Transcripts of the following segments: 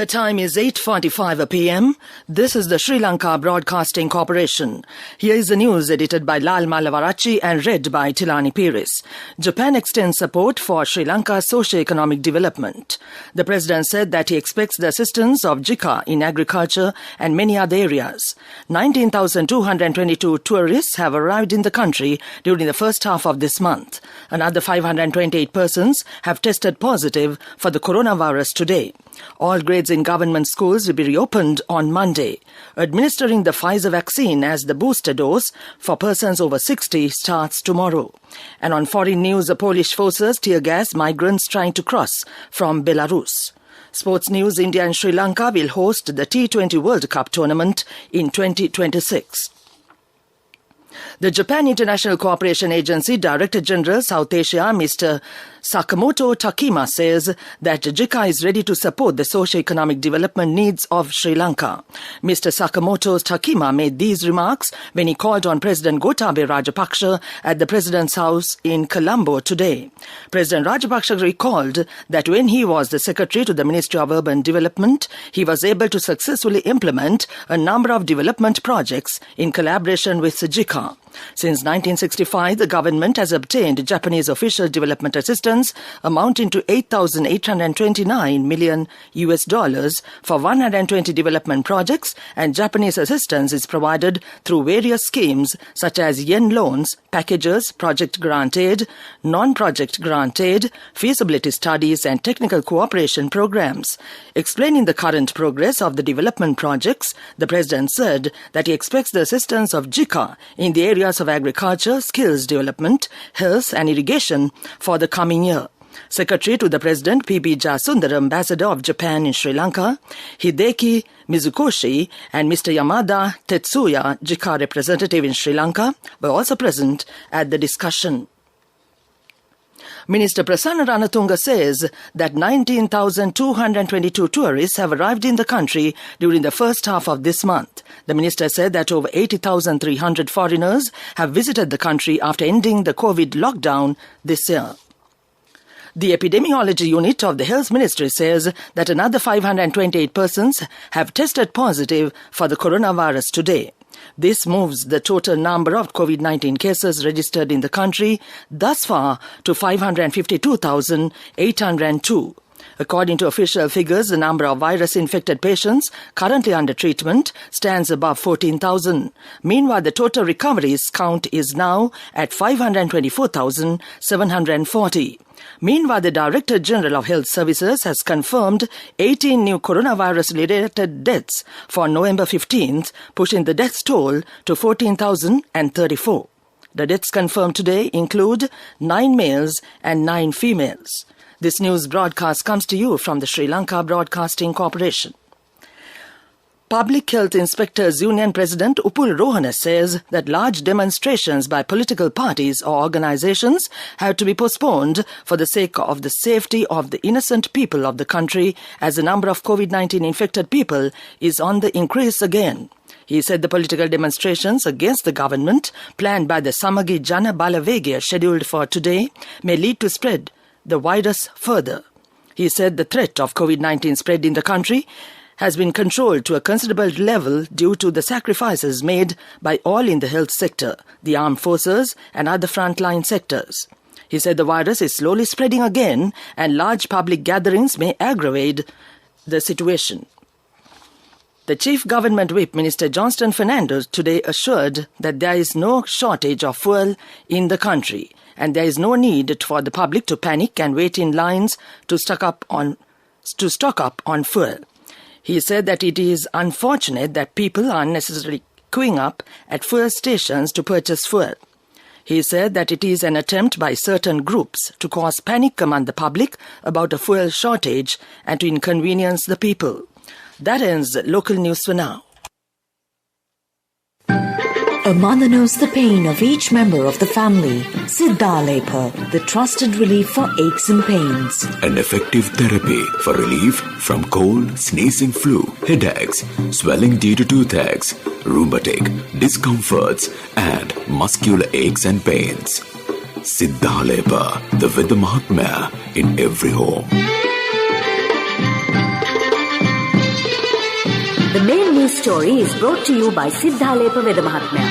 The time is 8:45 p.m. This is the Sri Lanka Broadcasting Corporation. Here is the news edited by Lal Malavarachi and read by Tilani Pires. Japan extends support for Sri Lanka's socio-economic development. The president said that he expects the assistance of JICA in agriculture and many other areas. 19,222 tourists have arrived in the country during the first half of this month. Another 528 persons have tested positive for the coronavirus today. All grades in government schools will be reopened on Monday. Administering the Pfizer vaccine as the booster dose for persons over 60 starts tomorrow. And on foreign news, the Polish forces tear gas migrants trying to cross from Belarus. Sports news, India and Sri Lanka will host the T20 World Cup tournament in 2026. The Japan International Cooperation Agency Director General South Asia, Mr. Sakamoto Takima, says that JICA is ready to support the socio-economic development needs of Sri Lanka. Mr. Sakamoto Takima made these remarks when he called on President Gotabaya Rajapaksa at the President's house in Colombo today. President Rajapaksa recalled that when he was the Secretary to the Ministry of Urban Development, he was able to successfully implement a number of development projects in collaboration with JICA. Since 1965, the government has obtained Japanese official development assistance amounting to $8,829 million for 120 development projects, and Japanese assistance is provided through various schemes such as yen loans, packages, project grant aid, non-project grant aid, feasibility studies and technical cooperation programs. Explaining the current progress of the development projects, the President said that he expects the assistance of JICA in the areas of agriculture, skills development, health and irrigation for the coming year. Secretary to the President P.B. Jasundara, Ambassador of Japan in Sri Lanka, Hideki Mizukoshi and Mr. Yamada Tetsuya, JICA representative in Sri Lanka, were also present at the discussion. Minister Prasanna Ranatunga says that 19,222 tourists have arrived in the country during the first half of this month. The minister said that over 80,300 foreigners have visited the country after ending the COVID lockdown this year. The epidemiology unit of the Health Ministry says that another 528 persons have tested positive for the coronavirus today. This moves the total number of COVID-19 cases registered in the country thus far to 552,802. According to official figures, the number of virus-infected patients currently under treatment stands above 14,000. Meanwhile, the total recoveries count is now at 524,740. Meanwhile, the Director General of Health Services has confirmed 18 new coronavirus-related deaths for November 15th, pushing the death toll to 14,034. The deaths confirmed today include 9 males and 9 females. This news broadcast comes to you from the Sri Lanka Broadcasting Corporation. Public Health Inspectors Union President Upul Rohana says that large demonstrations by political parties or organizations have to be postponed for the sake of the safety of the innocent people of the country, as the number of COVID-19 infected people is on the increase again. He said the political demonstrations against the government planned by the Samagi Jana Balavegya scheduled for today may lead to spread the virus further. He said the threat of COVID-19 spread in the country has been controlled to a considerable level due to the sacrifices made by all in the health sector, the armed forces and other frontline sectors. He said the virus is slowly spreading again and large public gatherings may aggravate the situation. The Chief Government Whip, Minister Johnston Fernandes, today assured that there is no shortage of fuel in the country and there is no need for the public to panic and wait in lines to stock up on fuel. He said that it is unfortunate that people are unnecessarily queuing up at fuel stations to purchase fuel. He said that it is an attempt by certain groups to cause panic among the public about a fuel shortage and to inconvenience the people. That ends local news for now. A mother knows the pain of each member of the family. Siddhalepa, the trusted relief for aches and pains. An effective therapy for relief from cold, sneezing, flu, headaches, swelling due to toothaches, rheumatic, discomforts, and muscular aches and pains. Siddhalepa, the Vidya Mahatmya in every home. The main news story is brought to you by Siddhalepa Vedamahatmya.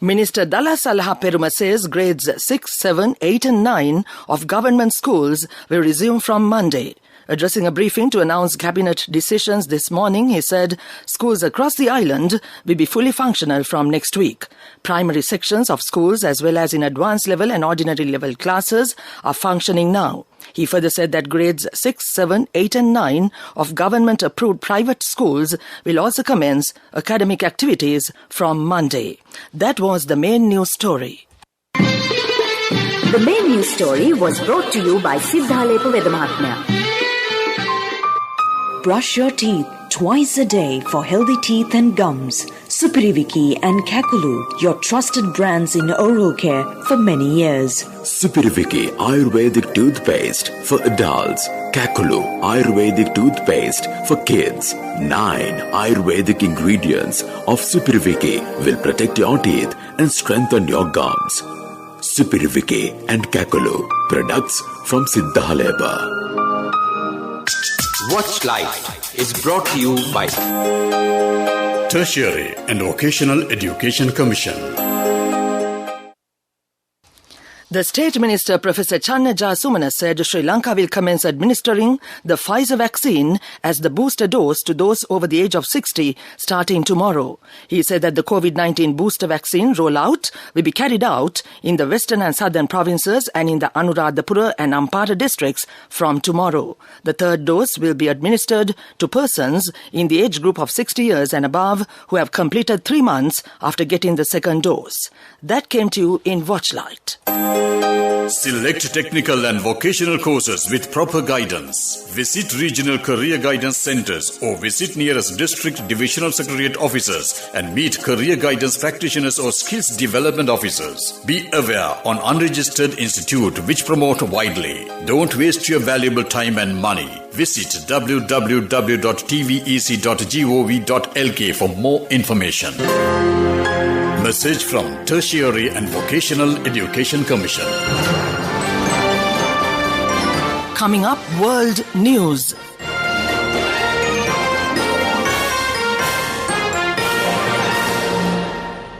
Minister Dala Salaha Peruma says grades 6, 7, 8 and 9 of government schools will resume from Monday. Addressing a briefing to announce cabinet decisions this morning, he said schools across the island will be fully functional from next week. Primary sections of schools as well as in advanced level and ordinary level classes are functioning now. He further said that grades 6, 7, 8 and 9 of government-approved private schools will also commence academic activities from Monday. That was the main news story. The main news story was brought to you by Siddhalepa Vedamahatmya. Brush your teeth twice a day for healthy teeth and gums. Supiriviki and Kakulu, your trusted brands in oral care for many years. Supiriviki Ayurvedic toothpaste for adults. Kakulu Ayurvedic toothpaste for kids. 9 Ayurvedic ingredients of Supiriviki will protect your teeth and strengthen your gums. Supiriviki and Kakulu, products from Siddhalepa. Watch Life is brought to you by Tertiary and Vocational Education Commission. The State Minister Professor Channaja Sumana said Sri Lanka will commence administering the Pfizer vaccine as the booster dose to those over the age of 60 starting tomorrow. He said that the COVID-19 booster vaccine rollout will be carried out in the western and southern provinces and in the Anuradhapura and Ampara districts from tomorrow. The third dose will be administered to persons in the age group of 60 years and above who have completed 3 months after getting the second dose. That came to you in Watchlight. Select technical and vocational courses with proper guidance. Visit regional career guidance centers or visit nearest district divisional secretariat officers and meet career guidance practitioners or skills development officers. Be aware on unregistered institute which promote widely. Don't waste your valuable time and money. Visit www.tvec.gov.lk for more information. Message from Tertiary and Vocational Education Commission. Coming up, World News.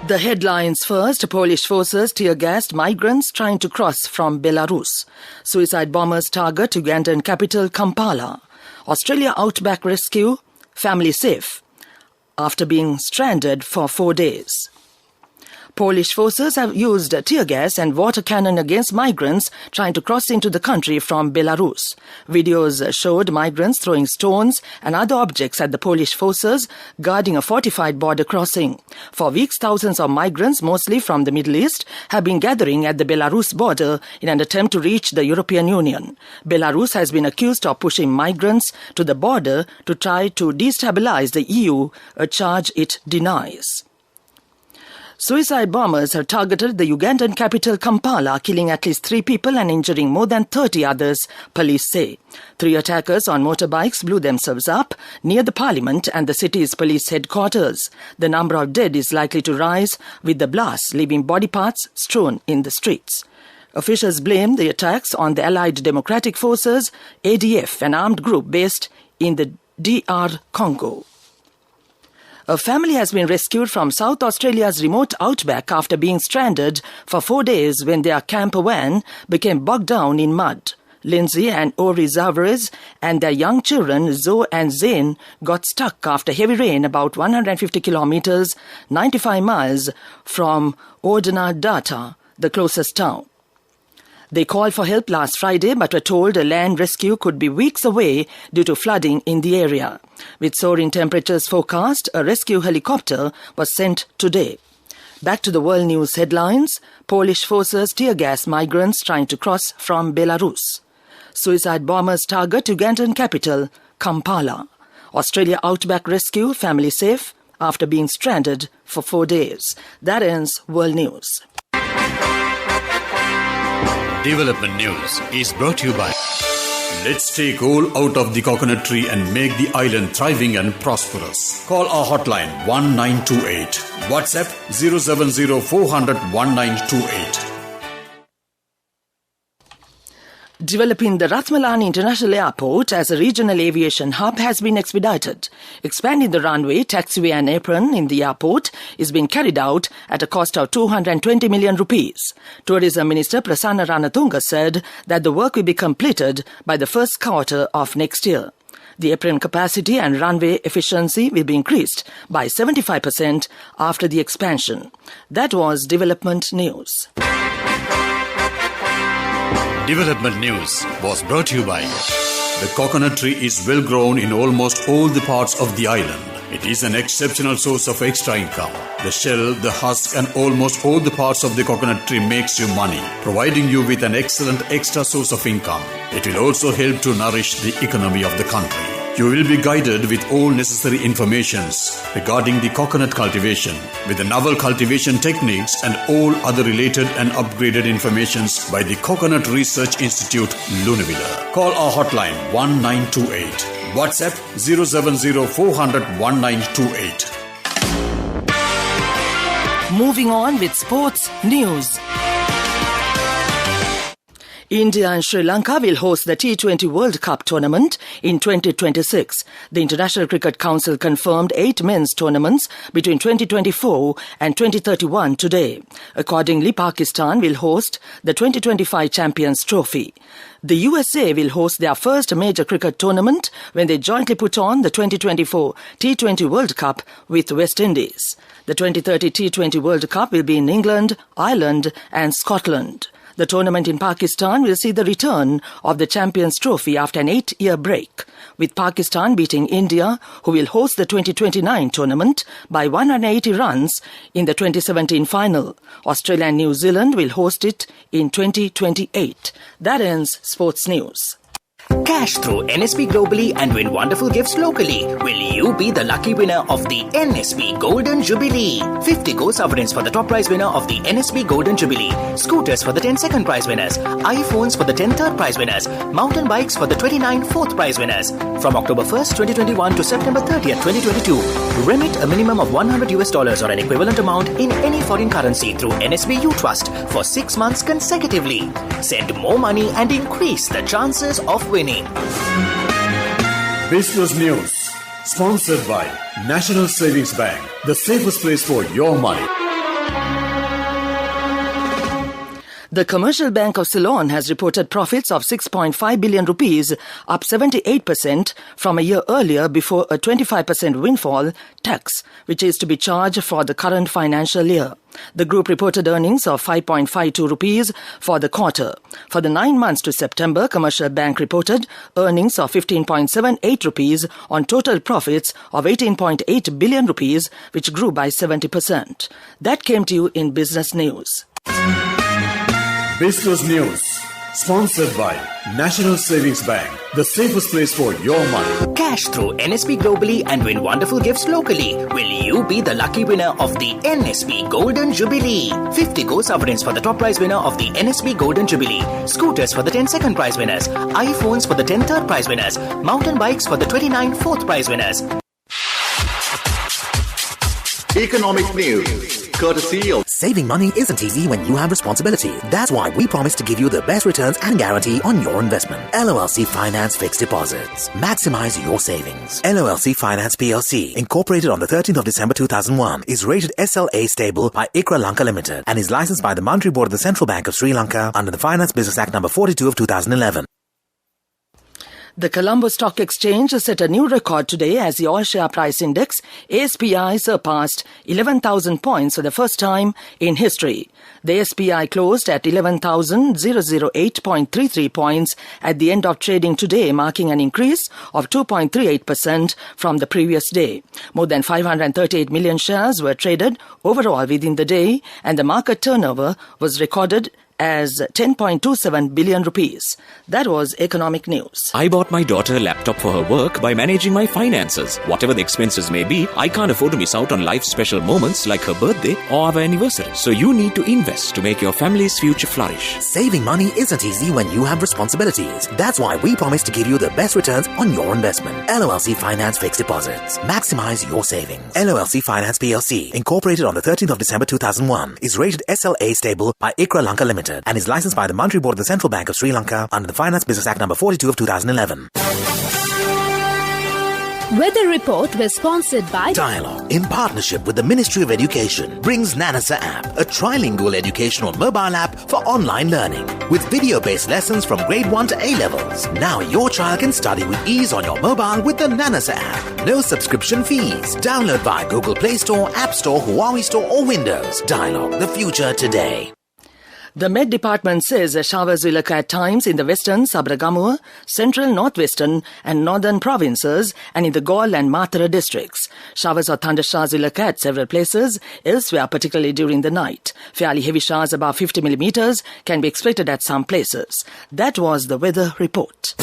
The headlines first. Polish forces tear-gassed migrants trying to cross from Belarus. Suicide bombers target Ugandan capital Kampala. Australia outback rescue, family safe after being stranded for 4 days. Polish forces have used tear gas and water cannon against migrants trying to cross into the country from Belarus. Videos showed migrants throwing stones and other objects at the Polish forces guarding a fortified border crossing. For weeks, thousands of migrants, mostly from the Middle East, have been gathering at the Belarus border in an attempt to reach the European Union. Belarus has been accused of pushing migrants to the border to try to destabilize the EU, a charge it denies. Suicide bombers have targeted the Ugandan capital Kampala, killing at least 3 people and injuring more than 30 others, police say. 3 attackers on motorbikes blew themselves up near the parliament and the city's police headquarters. The number of dead is likely to rise with the blast, leaving body parts strewn in the streets. Officials blame the attacks on the Allied Democratic Forces, ADF, an armed group based in the DR Congo. A family has been rescued from South Australia's remote outback after being stranded for 4 days when their camper van became bogged down in mud. Lindsay and Ori Zavarez and their young children Zoe and Zane got stuck after heavy rain about 150 kilometers, 95 miles from Ordnadata, the closest town. They called for help last Friday but were told a land rescue could be weeks away due to flooding in the area. With soaring temperatures forecast, a rescue helicopter was sent today. Back to the world news headlines. Polish forces tear-gas migrants trying to cross from Belarus. Suicide bombers target Ugandan capital, Kampala. Australia outback rescue, family safe after being stranded for 4 days. That ends world news. Development News is brought to you by Let's take all out of the coconut tree and make the island thriving and prosperous. Call our hotline 1928. WhatsApp 070 400 1928. Developing the Ratmalani International Airport as a regional aviation hub has been expedited. Expanding the runway, taxiway and apron in the airport is being carried out at a cost of 220 million rupees. Tourism Minister Prasanna Ranatunga said that the work will be completed by the first quarter of next year. The apron capacity and runway efficiency will be increased by 75% after the expansion. That was development news. Development news was brought to you by the coconut tree is well grown in almost all the parts of the island. It is an exceptional source of extra income. The shell, the husk and almost all the parts of the coconut tree makes you money, providing you with an excellent extra source of income. It will also help to nourish the economy of the country. You will be guided with all necessary informations regarding the coconut cultivation, with the novel cultivation techniques and all other related and upgraded informations by the Coconut Research Institute, Lunavilla. Call our hotline 1928. WhatsApp 070 400 1928. Moving on with sports news. India and Sri Lanka will host the T20 World Cup tournament in 2026. The International Cricket Council confirmed 8 men's tournaments between 2024 and 2031 today. Accordingly, Pakistan will host the 2025 Champions Trophy. The USA will host their first major cricket tournament when they jointly put on the 2024 T20 World Cup with West Indies. The 2030 T20 World Cup will be in England, Ireland and Scotland. The tournament in Pakistan will see the return of the Champions Trophy after an 8-year break, with Pakistan beating India, who will host the 2029 tournament, by 180 runs in the 2017 final. Australia and New Zealand will host it in 2028. That ends sports news. Cash through NSP globally and win wonderful gifts locally. Will you be the lucky winner of the NSP Golden Jubilee? 50 gold sovereigns for the top prize winner of the NSP Golden Jubilee. Scooters for the 10 second prize winners. iPhones for the 10 third prize winners. Mountain bikes for the 29 fourth prize winners. From October 1st, 2021 to September 30th, 2022. Remit a minimum of $100 or an equivalent amount in any foreign currency through NSB U Trust for 6 months consecutively. Send more money and increase the chances of winning. Business News, sponsored by National Savings Bank, the safest place for your money. The Commercial Bank of Ceylon has reported profits of 6.5 billion rupees, up 78% from a year earlier before a 25% windfall tax, which is to be charged for the current financial year. The group reported earnings of 5.52 rupees for the quarter. For the 9 months to September, Commercial Bank reported earnings of 15.78 rupees on total profits of 18.8 billion rupees, which grew by 70%. That came to you in Business News. Business News, sponsored by National Savings Bank, the safest place for your money. Cash through NSP globally and win wonderful gifts locally. Will you be the lucky winner of the NSP Golden Jubilee? 50 gold sovereigns for the top prize winner of the NSP Golden Jubilee. Scooters for the 10 second prize winners. iPhones for the 10 third prize winners. Mountain bikes for the 29 fourth prize winners. Economic news, courtesy of... Saving money isn't easy when you have responsibility. That's why we promise to give you the best returns and guarantee on your investment. LOLC Finance Fixed Deposits. Maximize your savings. LOLC Finance PLC, incorporated on the 13th of December 2001, is rated SLA stable by ICRA Lanka Limited and is licensed by the Monetary Board of the Central Bank of Sri Lanka under the Finance Business Act number 42 of 2011. The Colombo Stock Exchange set a new record today as the All Share Price Index, ASPI, surpassed 11,000 points for the first time in history. The SPI closed at 11,008.33 points at the end of trading today, marking an increase of 2.38% from the previous day. More than 538 million shares were traded overall within the day, and the market turnover was recorded as 10.27 billion rupees. That was economic news. I bought my daughter a laptop for her work by managing my finances. Whatever the expenses may be, I can't afford to miss out on life's special moments like her birthday or our anniversary. So you need to invest to make your family's future flourish. Saving money isn't easy when you have responsibilities. That's why we promise to give you the best returns on your investment. LOLC Finance Fixed Deposits. Maximize your savings. LOLC Finance PLC, incorporated on the 13th of December 2001, is rated SLA stable by ICRA Lanka Limited Limited and is licensed by the Monetary Board of the Central Bank of Sri Lanka under the Finance Business Act number 42 of 2011. Weather report was sponsored by Dialogue, in partnership with the Ministry of Education, brings Nanasa app, a trilingual educational mobile app for online learning with video-based lessons from grade 1 to A-levels. Now your child can study with ease on your mobile with the Nanasa app. No subscription fees. Download via Google Play Store, App Store, Huawei Store or Windows. Dialogue, the future today. The Met Department says showers will occur at times in the western, Sabragamur, central, northwestern and northern provinces and in the Gaul and Mathura districts. Showers or thundershowers will occur at several places elsewhere, particularly during the night. Fairly heavy showers above 50 millimeters can be expected at some places. That was the weather report.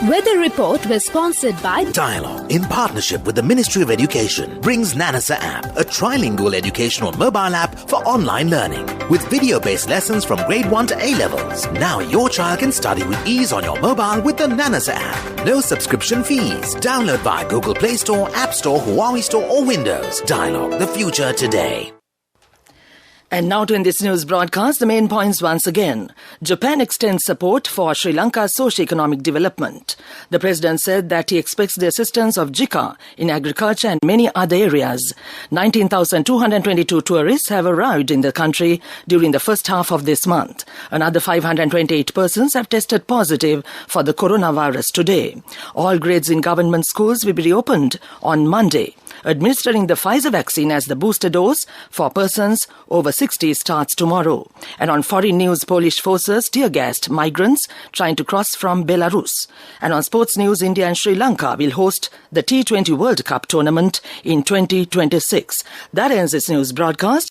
Weather report was sponsored by Dialogue, in partnership with the Ministry of Education, brings Nanasa app, a trilingual educational mobile app for online learning with video-based lessons from grade 1 to A-levels. Now your child can study with ease on your mobile with the Nanasa app. No subscription fees. Download via Google Play Store, App Store, Huawei Store or Windows. Dialogue, the future today. And now to end this news broadcast, the main points once again. Japan extends support for Sri Lanka's socio-economic development. The president said that he expects the assistance of JICA in agriculture and many other areas. 19,222 tourists have arrived in the country during the first half of this month. Another 528 persons have tested positive for the coronavirus today. All grades in government schools will be reopened on Monday. Administering the Pfizer vaccine as the booster dose for persons over 60 starts tomorrow. And on foreign news, Polish forces tear-gassed migrants trying to cross from Belarus. And on sports news, India and Sri Lanka will host the T20 World Cup tournament in 2026. That ends this news broadcast.